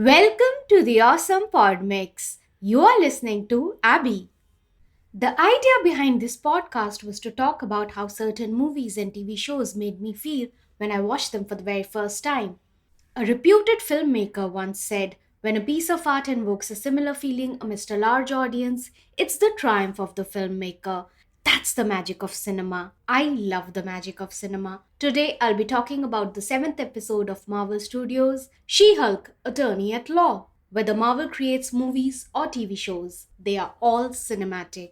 Welcome to the Awesome Pod Mix. You are listening to Abby. The idea behind this podcast was to talk about how certain movies and TV shows made me feel when I watched them for the very first time. A reputed filmmaker once said, when a piece of art invokes a similar feeling amidst a large audience, it's the triumph of the filmmaker. That's the magic of cinema. I love the magic of cinema. Today I'll be talking about the 7th episode of Marvel Studios' She-Hulk, Attorney at Law. Whether Marvel creates movies or TV shows, they are all cinematic.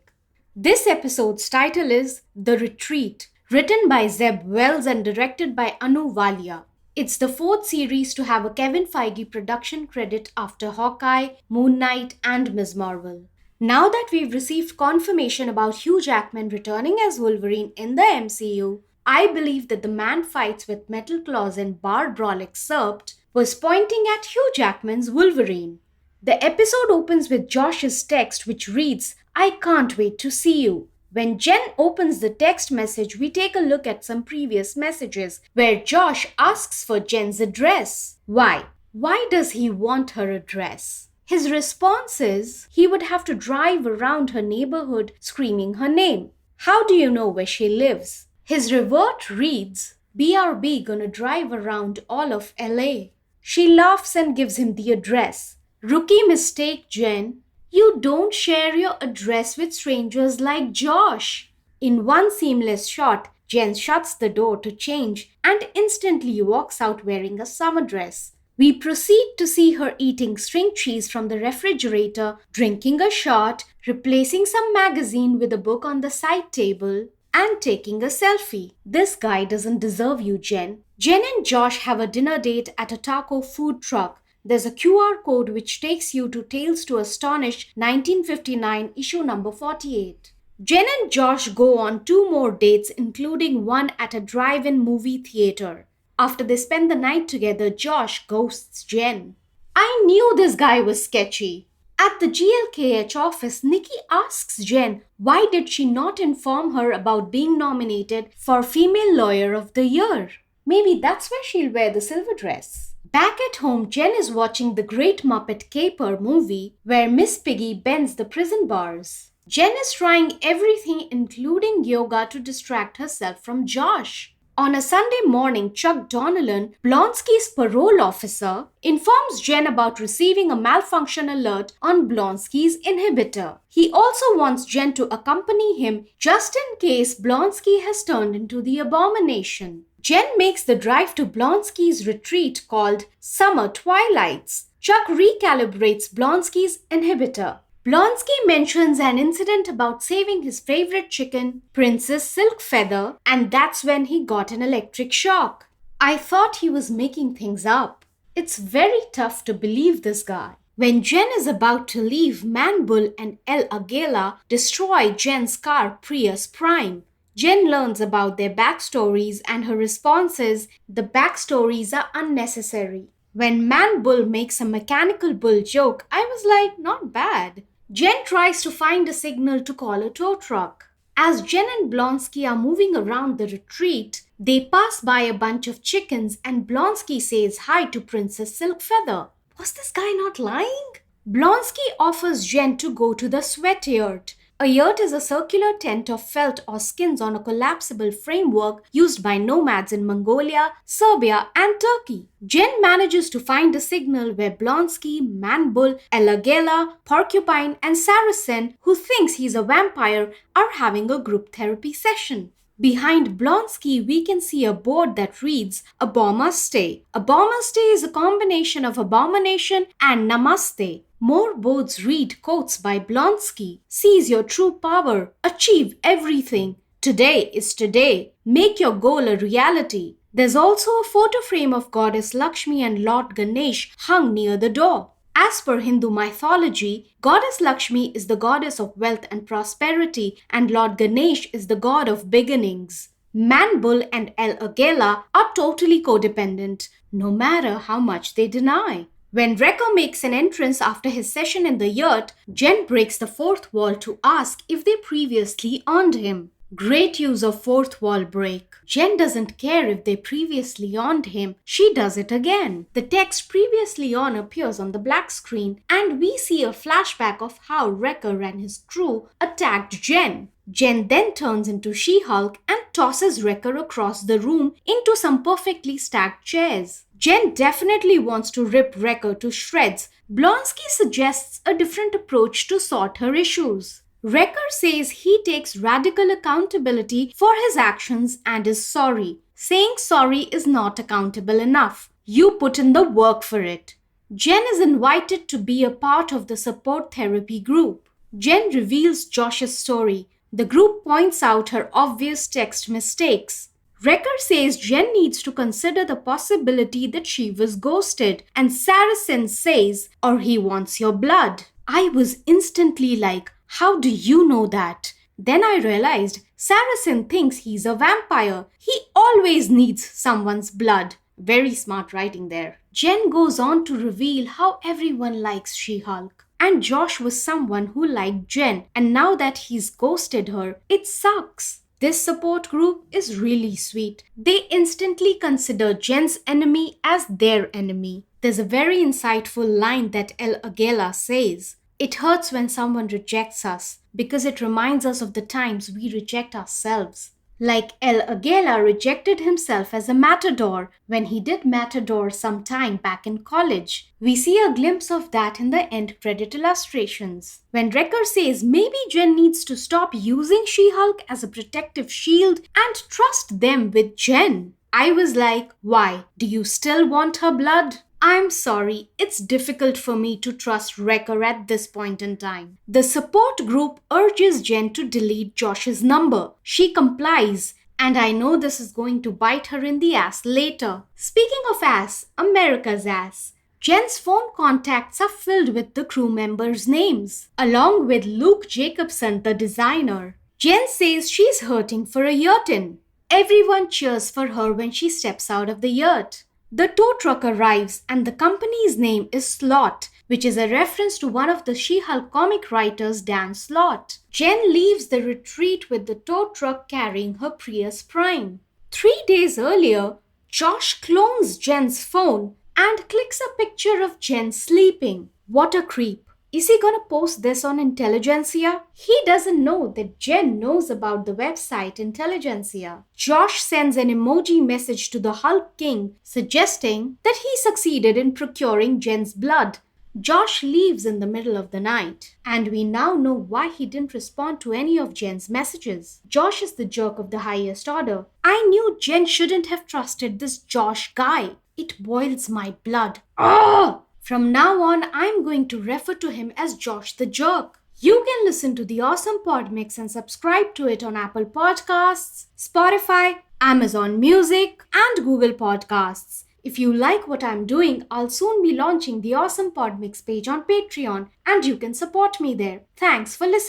This episode's title is The Retreat, written by Zeb Wells and directed by Anu Walia. It's the 4th series to have a Kevin Feige production credit after Hawkeye, Moon Knight, and Ms. Marvel. Now that we've received confirmation about Hugh Jackman returning as Wolverine in the MCU, I believe that the man fights with metal claws and bar-brawl excerpt was pointing at Hugh Jackman's Wolverine. The episode opens with Josh's text which reads, "I can't wait to see you." When Jen opens the text message, we take a look at some previous messages where Josh asks for Jen's address. Why? Why does he want her address? His response is he would have to drive around her neighborhood screaming her name. How do you know where she lives? His revert reads, "BRB gonna drive around all of LA." She laughs and gives him the address. Rookie mistake, Jen. You don't share your address with strangers like Josh. In one seamless shot, Jen shuts the door to change and instantly walks out wearing a summer dress. We proceed to see her eating string cheese from the refrigerator, drinking a shot, replacing some magazine with a book on the side table, and taking a selfie. This guy doesn't deserve you, Jen. Jen and Josh have a dinner date at a taco food truck. There's a QR code which takes you to Tales to Astonish 1959 issue number 48. Jen and Josh go on 2 more dates, including one at a drive-in movie theater. After they spend the night together, Josh ghosts Jen. I knew this guy was sketchy. At the GLKH office, Nikki asks Jen why did she not inform her about being nominated for Female Lawyer of the Year. Maybe that's where she'll wear the silver dress. Back at home, Jen is watching the Great Muppet Caper movie where Miss Piggy bends the prison bars. Jen is trying everything including yoga to distract herself from Josh. On a Sunday morning, Chuck Donnellan, Blonsky's parole officer, informs Jen about receiving a malfunction alert on Blonsky's inhibitor. He also wants Jen to accompany him just in case Blonsky has turned into the Abomination. Jen makes the drive to Blonsky's retreat called Summer Twilights. Chuck recalibrates Blonsky's inhibitor. Blonsky mentions an incident about saving his favorite chicken, Princess Silk Feather, and that's when he got an electric shock. I thought he was making things up. It's very tough to believe this guy. When Jen is about to leave, Man-Bull and Águila destroy Jen's car Prius Prime. Jen learns about their backstories and her response is, the backstories are unnecessary. When Man-Bull makes a mechanical bull joke, I was like, not bad. Jen tries to find a signal to call a tow truck. As Jen and Blonsky are moving around the retreat, they pass by a bunch of chickens and Blonsky says hi to Princess Silk Feather. Was this guy not lying? Blonsky offers Jen to go to the sweat yurt. A yurt is a circular tent of felt or skins on a collapsible framework used by nomads in Mongolia, Serbia, and Turkey. Jen manages to find a signal where Blonsky, Man-Bull, Águila, Porcupine, and Saracen, who thinks he's a vampire, are having a group therapy session. Behind Blonsky, we can see a board that reads Abomaste. Abomaste is a combination of abomination and namaste. More boards read quotes by Blonsky. Seize your true power. Achieve everything. Today is today. Make your goal a reality. There's also a photo frame of Goddess Lakshmi and Lord Ganesh hung near the door. As per Hindu mythology, Goddess Lakshmi is the goddess of wealth and prosperity and Lord Ganesh is the god of beginnings. Man-Bull and Águila are totally codependent, no matter how much they deny. When Wrecker makes an entrance after his session in the yurt, Jen breaks the 4th wall to ask if they previously earned him. Great use of fourth wall break. Jen doesn't care if they previously on him, she does it again. The text previously on appears on the black screen and we see a flashback of how Wrecker and his crew attacked Jen. Jen then turns into She-Hulk and tosses Wrecker across the room into some perfectly stacked chairs. Jen definitely wants to rip Wrecker to shreds. Blonsky suggests a different approach to sort her issues. Wrecker says he takes radical accountability for his actions and is sorry. Saying sorry is not accountable enough. You put in the work for it. Jen is invited to be a part of the support therapy group. Jen reveals Josh's story. The group points out her obvious text mistakes. Wrecker says Jen needs to consider the possibility that she was ghosted, and Saracen says, or he wants your blood. I was instantly like, how do you know that? Then I realized Saracen thinks he's a vampire. He always needs someone's blood. Very smart writing there. Jen goes on to reveal how everyone likes She-Hulk. And Josh was someone who liked Jen, and now that he's ghosted her, it sucks. This support group is really sweet. They instantly consider Jen's enemy as their enemy. There's a very insightful line that Águila says. It hurts when someone rejects us because it reminds us of the times we reject ourselves. Like Águila rejected himself as a matador when he did Matador some time back in college. We see a glimpse of that in the end credit illustrations. When Wrecker says maybe Jen needs to stop using She-Hulk as a protective shield and trust them with Jen. I was like, why? Do you still want her blood? I'm sorry, it's difficult for me to trust Wrecker at this point in time. The support group urges Jen to delete Josh's number. She complies, and I know this is going to bite her in the ass later. Speaking of ass, America's ass. Jen's phone contacts are filled with the crew members' names, along with Luke Jacobson, the designer. Jen says she's hurting for a Yurtin. Everyone cheers for her when she steps out of the Yurt. The tow truck arrives and the company's name is Slott, which is a reference to one of the She-Hulk comic writers, Dan Slott. Jen leaves the retreat with the tow truck carrying her Prius Prime. 3 days earlier, Josh clones Jen's phone and clicks a picture of Jen sleeping. What a creep. Is he gonna post this on Intelligentsia? He doesn't know that Jen knows about the website Intelligentsia. Josh sends an emoji message to the Hulk King suggesting that he succeeded in procuring Jen's blood. Josh leaves in the middle of the night, and we now know why he didn't respond to any of Jen's messages. Josh is the jerk of the highest order. I knew Jen shouldn't have trusted this Josh guy. It boils my blood. Ugh! From now on, I'm going to refer to him as Josh the Jerk. You can listen to the awesome pod mix and subscribe to it on Apple Podcasts, Spotify, Amazon Music, and Google Podcasts. If you like what I'm doing, I'll soon be launching the awesome pod mix page on Patreon, and you can support me there. Thanks for listening.